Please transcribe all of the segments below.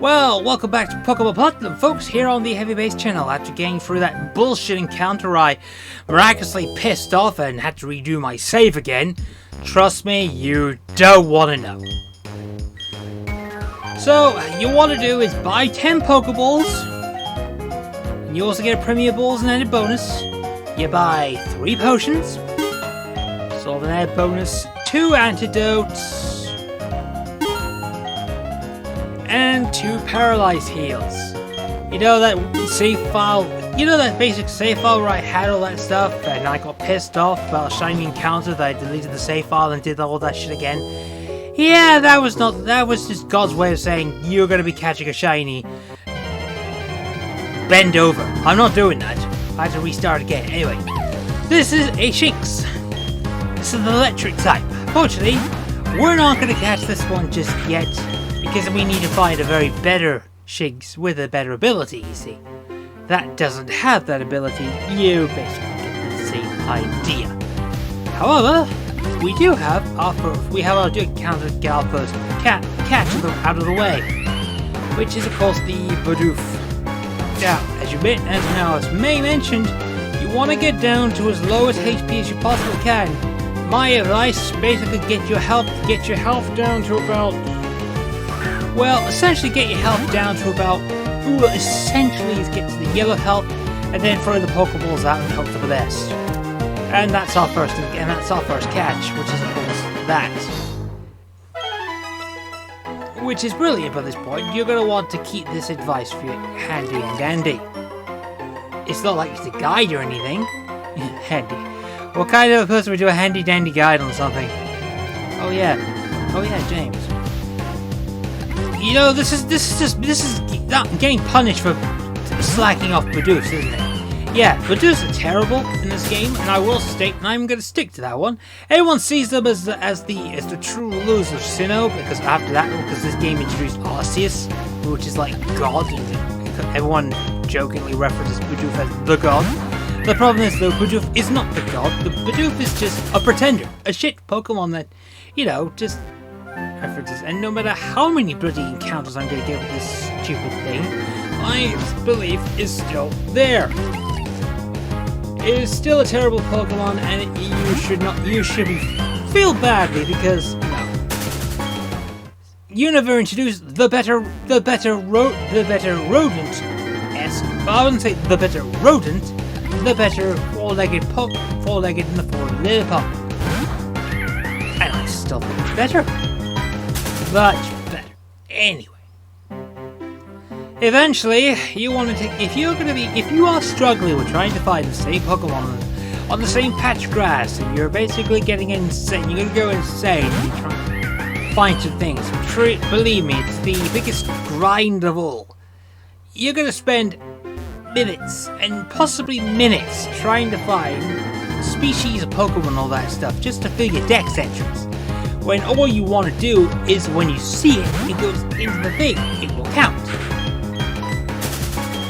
Well, welcome back to Pokémon Platinum, folks, here on the heavybass channel. After getting through that bullshit encounter, I miraculously pissed off and had to redo my save again. Trust me, you don't want to know. So, you want to do is buy 10 Pokeballs, and you also get a Premier Balls and added bonus. You buy 3 potions, so an added bonus, 2 antidotes, and 2 paralyzed heals. You know that save file, you know that basic save file where I had all that stuff and I got pissed off about a shiny encounter that I deleted the save file and did all that shit again? Yeah, that was just God's way of saying you're gonna be catching a shiny. Bend over. I'm not doing that. I had to restart again. Anyway, this is a Shinx. This is an electric type. Fortunately, we're not gonna catch this one just yet, because we need to find a very better Shinx with a better ability, you see. That doesn't have that ability, you basically get the same idea. However, we do have our encounter to get our first catch out of the way, which is of course the Bidoof. Now, as May mentioned, you want to get down to as low as HP as you possibly can. My advice, basically get your health down to about, well, essentially get your health down to about, essentially get to the yellow health, and then throw the Pokeballs out and hope for the best. And that's our first catch, which is of course that. Which is brilliant by this point. You're going to want to keep this advice for you handy and dandy. It's not like it's a guide or anything. Handy. What kind of a person would do a handy dandy guide on something? Oh yeah, James. You know, this is getting punished for slacking off Bidoofs, isn't it? Yeah, Bidoofs are terrible in this game, and I will state, and I'm going to stick to that one. Everyone sees them as the true rulers of Sinnoh, because this game introduced Arceus, which is like God, and everyone jokingly references Bidoof as the God. The problem is, though, Bidoof is not the God. The Bidoof is just a pretender, a shit Pokemon that, you know, just references. And no matter how many bloody encounters I'm going to get with this stupid thing, my belief is still there. It is still a terrible Pokemon, and you shouldn't feel badly because you never introduced the better rodent. Yes, I wouldn't say the better rodent, the better four-legged and the four-legged pup. And I still think it's better, much better. Anyway. Eventually, you want to take, if you are struggling with trying to find the same Pokemon on the same patch of grass, and you're basically getting insane, you're gonna go insane and you're trying to find some things. Believe me, it's the biggest grind of all. You're gonna spend minutes, and possibly minutes, trying to find species of Pokemon and all that stuff, just to fill your dex entries. When all you want to do is, when you see it, it goes into the thing, it will count.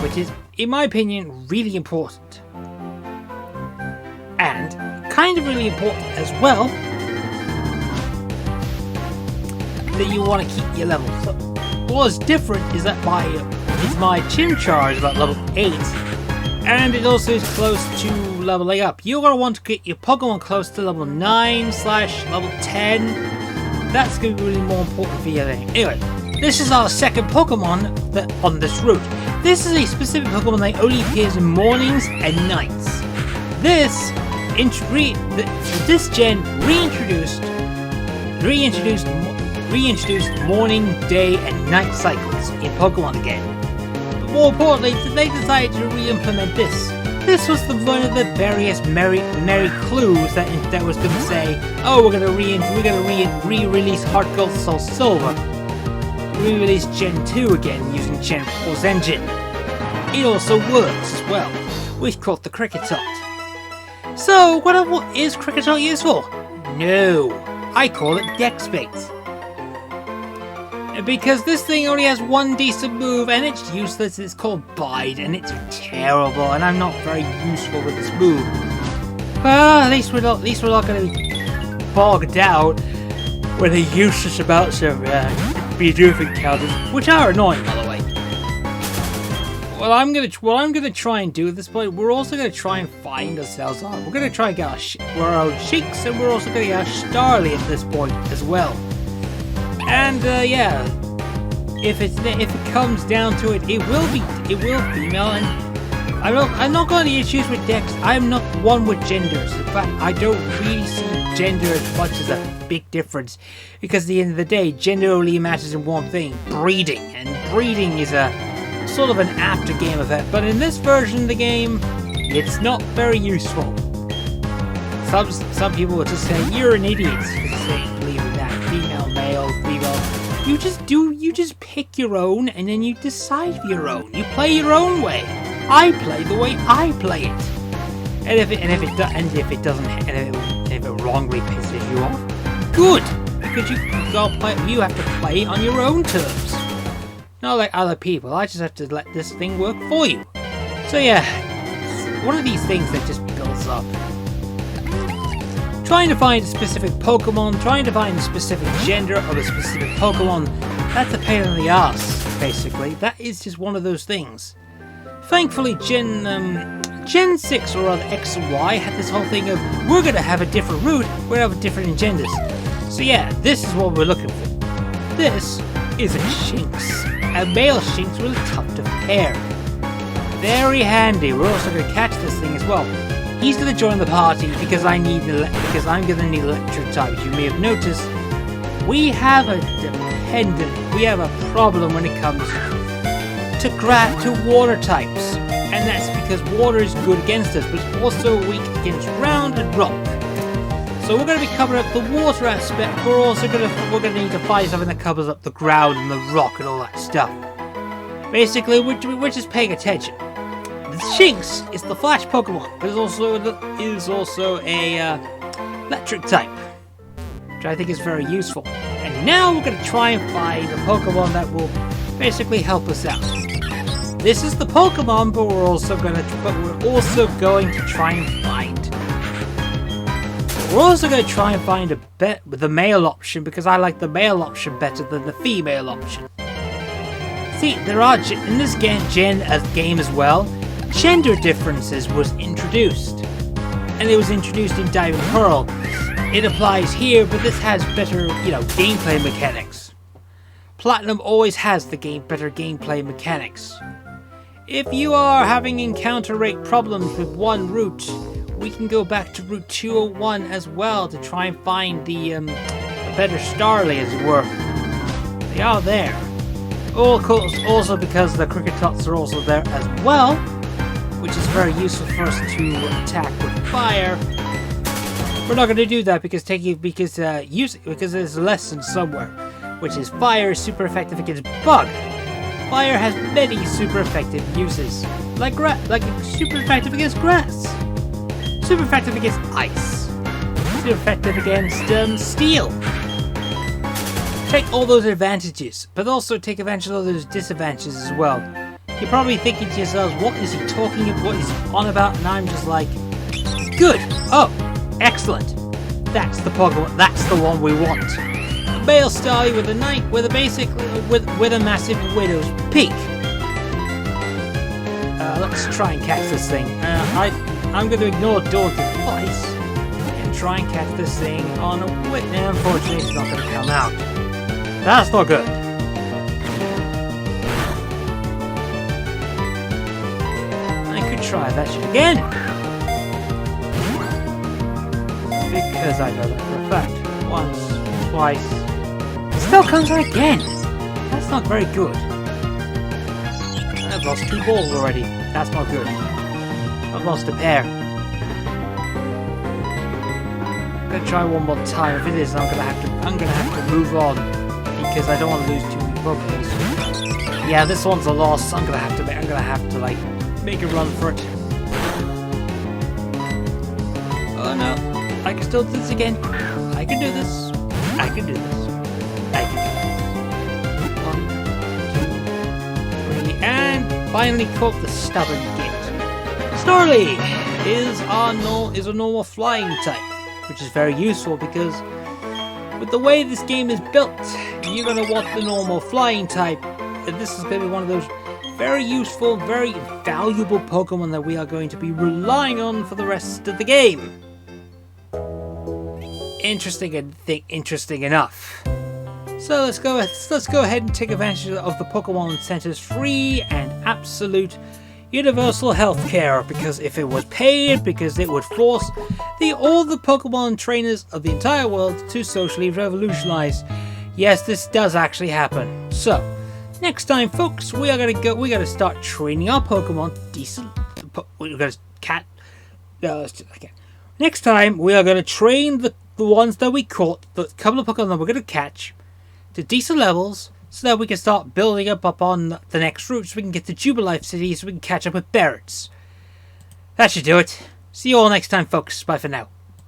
Which is, in my opinion, really important. And kind of really important as well, that you want to keep your level. So, what's different is that my Chimchar is about level 8, and it also is close to leveling up. You're going to want to get your Pokemon close to level 9/level 10. That's going to be really more important for you. Anyway, this is our second Pokemon on this route. This is a specific Pokemon that only appears in mornings and nights. This gen reintroduced morning, day, and night cycles in Pokemon again. But more importantly, they decided to re-implement this. This was one of the various merry clues that was going to say, oh, we're going to re-release Heart Gold, Soul Silver. Re-release Gen 2 again using Gen 4's engine. It also works as well. We've caught the Cricketot. So, what is Cricketot useful? No, I call it Dex Bait. Because this thing only has one decent move and it's useless. It's called Bide, and it's terrible, and I'm not very useful with this move. But at least we're not going to be bogged out with a useless amount of be doofy encounters, which are annoying, by the way. What I'm gonna try and do at this point, we're also gonna try and find ourselves on. We're gonna try and get our own Shinx, and we're also gonna get our Starly at this point as well. And yeah, if it comes down to it, it will female. And I'm not got any issues with Dex. I'm not one with genders. In fact, I don't really see gender as much as a big difference, because at the end of the day, gender only matters in one thing: breeding, and breeding is a sort of an after game event, but in this version of the game, it's not very useful. Some people will just say you're an idiot for saying believe in that female, male, female. You just pick your own, and then you decide for your own. You play your own way. I play the way I play it. And if it wrongly pisses you off, good, because you have to play on your own terms. Not like other people. I just have to let this thing work for you. So yeah, it's one of these things that just builds up. Trying to find a specific Pokemon, trying to find a specific gender of a specific Pokemon, that's a pain in the ass, basically. That is just one of those things. Thankfully, Gen 6, or rather X and Y, had this whole thing of, we're going to have a different route, we're going to have different genders. So yeah, this is what we're looking for. This is a Shinx. A male Shinx really tough to pair. Very handy. We're also going to catch this thing as well. He's going to join the party because I'm going to need electric types. You may have noticed we have a problem when it comes to water types, and that's because water is good against us, but it's also weak against ground and rock. So we're going to be covering up the water aspect. We're going to need to find something that covers up the ground and the rock and all that stuff. Basically, we're just paying attention. The Shinx is the Flash Pokemon, but it is also a electric type, which I think is very useful. And now we're going to try and find a Pokemon that will basically help us out. This is the Pokemon, but we're also going to try and find. We're also going to try and find the male option, because I like the male option better than the female option. See, there are in this game as well, gender differences was introduced, and it was introduced in Diamond Pearl. It applies here, but this has better, gameplay mechanics. Platinum always has better gameplay mechanics. If you are having encounter rate problems with one route, we can go back to Route 201 as well to try and find the better Starly, as it were. They are there. Of course, also because the Cricketots are also there as well, which is very useful for us to attack with fire. We're not going to do that because there's a lesson somewhere, which is fire is super effective against bug. Fire has many super effective uses, like super effective against grass. Super effective against ice. Super effective against steel. Take all those advantages, but also take advantage of all those disadvantages as well. You're probably thinking to yourselves, what is he talking about? What is he on about? And I'm just like, good. Oh, excellent. That's the Pokemon. That's the one we want. A male Starly with a massive widow's peak. Let's try and catch this thing. I'm going to ignore Dork's advice and try and catch this thing on a whip. Now, unfortunately, it's not going to come out. That's not good. I could try that shit again. Because I know that for a fact. Once, twice. It still comes out again. That's not very good. I've lost 2 balls already. That's not good. I've lost a pair. I'm gonna try one more time. If it is, I'm gonna have to move on, because I don't want to lose too many Pokeballs. Yeah, this one's a loss. I'm gonna have to like make a run for it. Oh no! I can still do this again. I can do this. I can do this. I can do this. 1, 2, 3, and finally caught the stubborn git. Starly is a normal flying type, which is very useful because with the way this game is built, you're going to want the normal flying type. And this is going to be one of those very useful, very valuable Pokemon that we are going to be relying on for the rest of the game. Interesting enough. So let's go ahead and take advantage of the Pokemon Center's free and absolute universal healthcare, because if it was paid, because it would force all the Pokemon trainers of the entire world to socially revolutionize. Yes, this does actually happen. So next time, folks, we gotta start training our Pokemon decent. Next time, we are gonna train the ones that we caught, the couple of Pokemon that we're gonna catch, to decent levels, so that we can start building up on the next route, so we can get to Jubilife City, so we can catch up with Barretts. That should do it. See you all next time, folks. Bye for now.